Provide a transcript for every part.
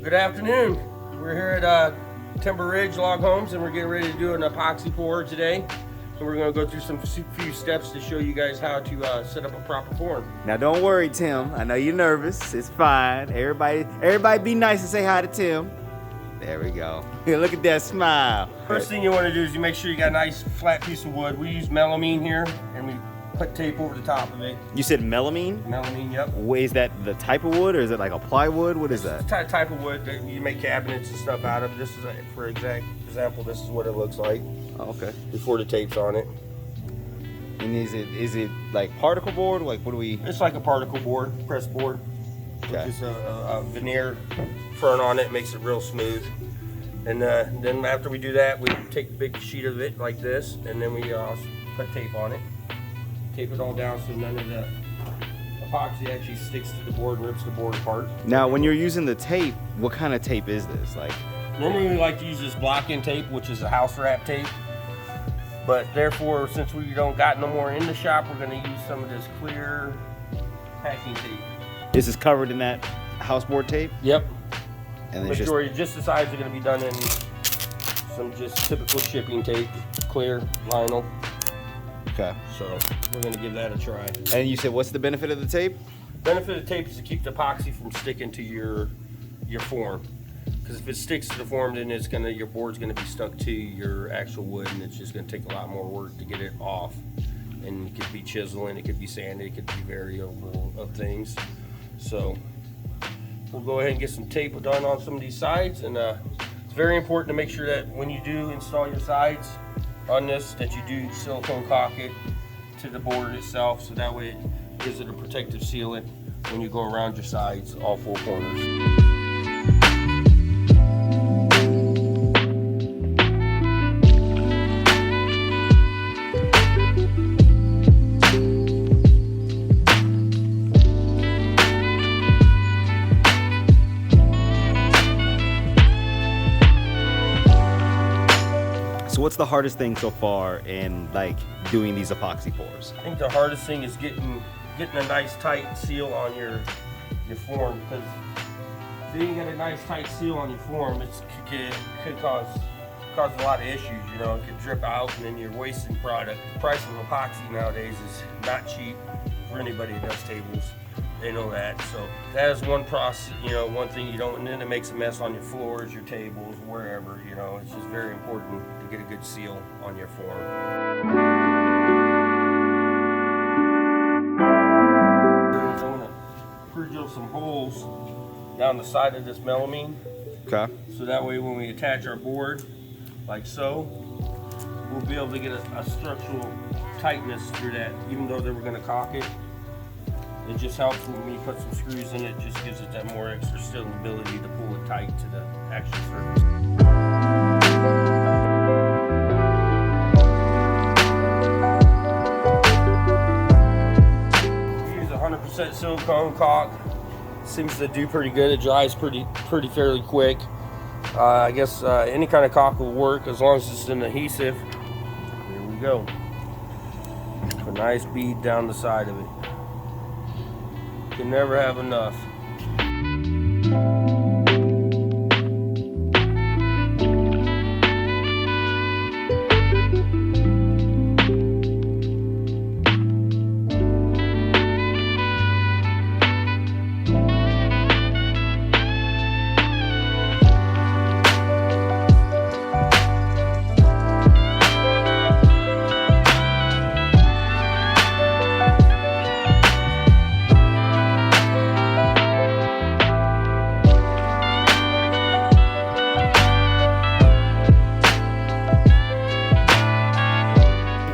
Good afternoon. We're here at Timber Ridge Log Homes, and we're getting ready to do an epoxy pour today. So we're going to go through some few steps to show you guys how to set up a proper form. Now don't worry, Tim. I know you're nervous. It's fine. Everybody be nice and say hi to Tim. There we go. Look at that smile. First thing you want to do is you make sure you got a nice flat piece of wood. We use melamine here, and we put tape over the top of it. You said melamine? Melamine, yep. Is that the type of wood, or is it like a plywood? What is that? It's the type of wood that you make cabinets and stuff out of. This is, for example, this is what it looks like. Oh, okay. Before the tape's on it. And is it like particle board? Like what do we? It's like a particle board, press board. Okay. Just a veneer front on it, makes it real smooth. And then after we do that, we take a big sheet of it like this, and then we put tape on it. Tape it all down so none of the epoxy actually sticks to the board and rips the board apart. Now, when you're using the tape, what kind of tape is this? Like, normally we like to use this block-in tape, which is a house wrap tape. But therefore, since we don't got no more in the shop, we're going to use some of this clear packing tape. This is covered in that houseboard tape? Yep. And the majority, just the sides are going to be done in some just typical shipping tape, clear vinyl. Okay. So we're going to give that a try. And you said, what's the benefit of the tape? Benefit of the tape is to keep the epoxy from sticking to your form. Because if it sticks to the form, then your board's gonna be stuck to your actual wood, and it's just gonna take a lot more work to get it off. And it could be chiseling, it could be sanded, it could be variable of things. So we'll go ahead and get some tape done on some of these sides, and it's very important to make sure that when you do install your sides on this, that you do silicone caulk it to the board itself, so that way it gives it a protective sealant when you go around your sides, all four corners. So what's the hardest thing so far in like doing these epoxy pours? I think the hardest thing is getting a nice tight seal on your form, because if you ain't got a nice tight seal on your form, it could cause a lot of issues. You know, it could drip out, and then you're wasting product. The price of epoxy nowadays is not cheap for anybody that does tables. They know that. So that is one process, one thing you don't, and then it makes a mess on your floors, your tables, wherever. It's just very important to get a good seal on your form. I'm going to pre-drill some holes down the side of this melamine. Okay. So that way when we attach our board, like so, we'll be able to get a structural tightness through that, even though they were going to caulk it. It just helps when we put some screws in it, just gives it that more extra stability to pull it tight to the actual surface. We use 100% silicone caulk. Seems to do pretty good. It dries pretty fairly quick. I guess any kind of caulk will work as long as it's an adhesive. Here we go. A nice bead down the side of it. You can never have enough.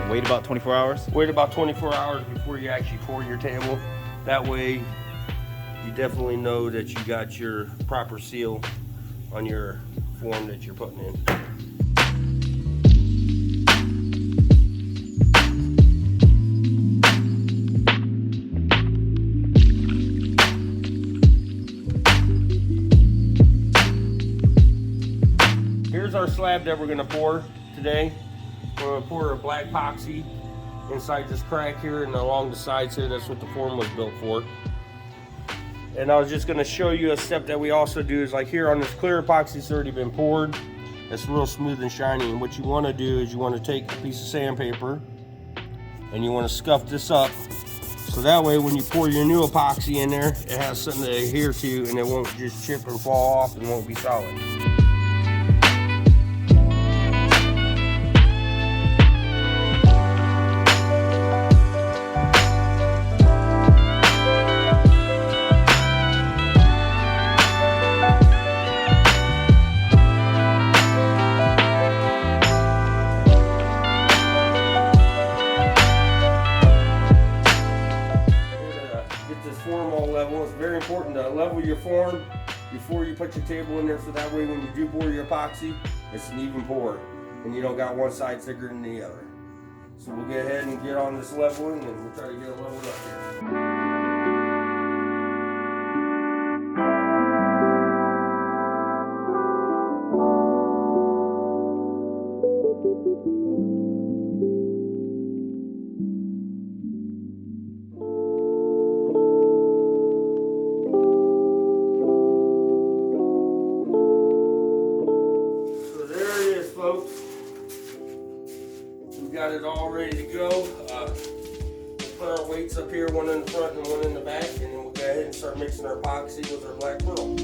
Wait about 24 hours? Wait about 24 hours before you actually pour your table. That way you definitely know that you got your proper seal on your form that you're putting in. Here's our slab that we're going to pour today. We're going to pour a black epoxy inside this crack here and along the sides here. That's what the form was built for. And I was just gonna show you a step that we also do is like here on this clear epoxy, it's already been poured. It's real smooth and shiny. And what you wanna do is you wanna take a piece of sandpaper and you wanna scuff this up. So that way when you pour your new epoxy in there, it has something to adhere to and it won't just chip and fall off and won't be solid. It's very important to level your form before you put your table in there, so that way when you do pour your epoxy, it's an even pour and you don't got one side thicker than the other. So we'll go ahead and get on this leveling and we'll try to get it leveled up here. Folks, we've got it all ready to go. Put our weights up here, one in the front and one in the back, and then we'll go ahead and start mixing our epoxy with our black pearl.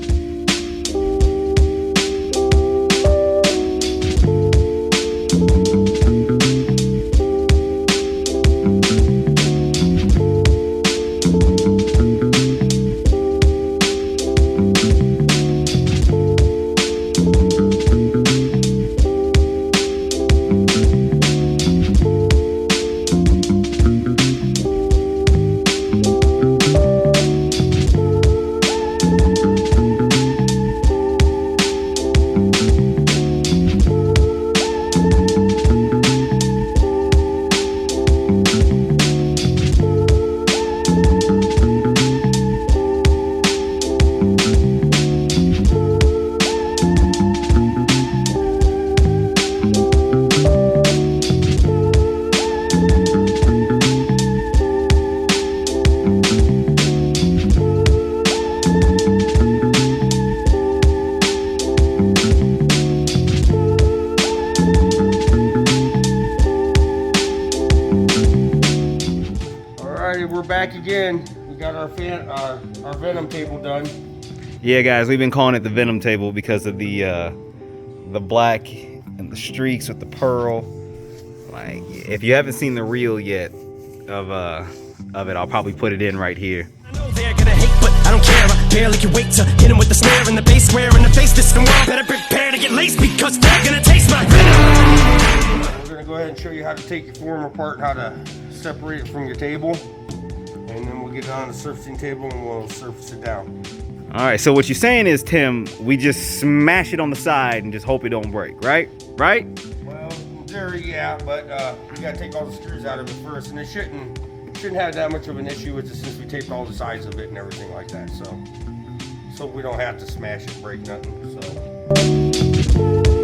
We're back again. We got our Venom table done. Yeah, guys, we've been calling it the Venom table because of the black and the streaks with the pearl. Like, if you haven't seen the reel yet of it, I'll probably put it in right here. I know they're gonna hate, but I don't care. I barely can wait to hit them with the snare and the bass square in the face. This the world better prepare to get laced because they're gonna taste my venom. We're gonna go ahead and show you how to take your form apart, how to separate it from your table. And then we'll get it on the surfacing table and we'll surface it down. All right, so what you're saying is, Tim, we just smash it on the side and just hope it don't break, right? Right? Well, in theory, yeah, but we gotta take all the screws out of it first, and it shouldn't have that much of an issue with it since we taped all the sides of it and everything like that. So we don't have to smash it, break nothing. So.